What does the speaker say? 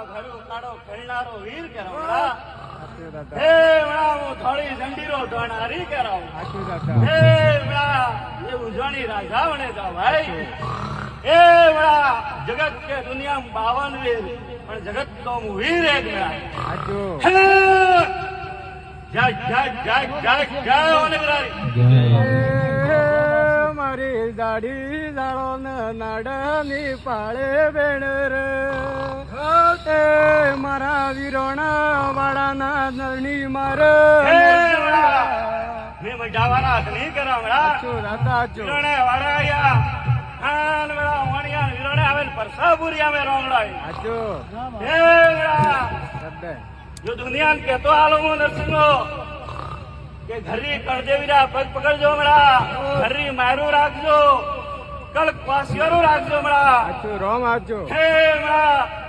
ઘરું કાળો ખેલનારો વીર કરાવડા હે વડા હું થોડી જંડીરો ધોણારી કરાવ હે વડા એ ઉજવણી રાજા વણે જાવ ભાઈ એ વડા જગત કે દુનિયા 52 વીર પણ જગત તો હું વીર એક મેળા જય જય જય જય જય ઓનગરારી મારી દાઢી દાળો નાડની પાળે બેણ રે મારા વીરોણા વાળાના નરણી મારે મેં મજાવાના હાથ નહીં કરાવડા વીરોણે વાળાયા ખાન વેળા વાણિયા વીરોણે આવેલ પરસાપુરિયા મે રોંગડાય હે વેળા જો દુનિયા કે તો આલો હું નરસિંહો કે ઘરી કળદેવીરા પગ પકડજો મેળા ઘરી મારું રાખજો કલ પાસિયારો રાખજો મેળા રોમ આજો હે મેળા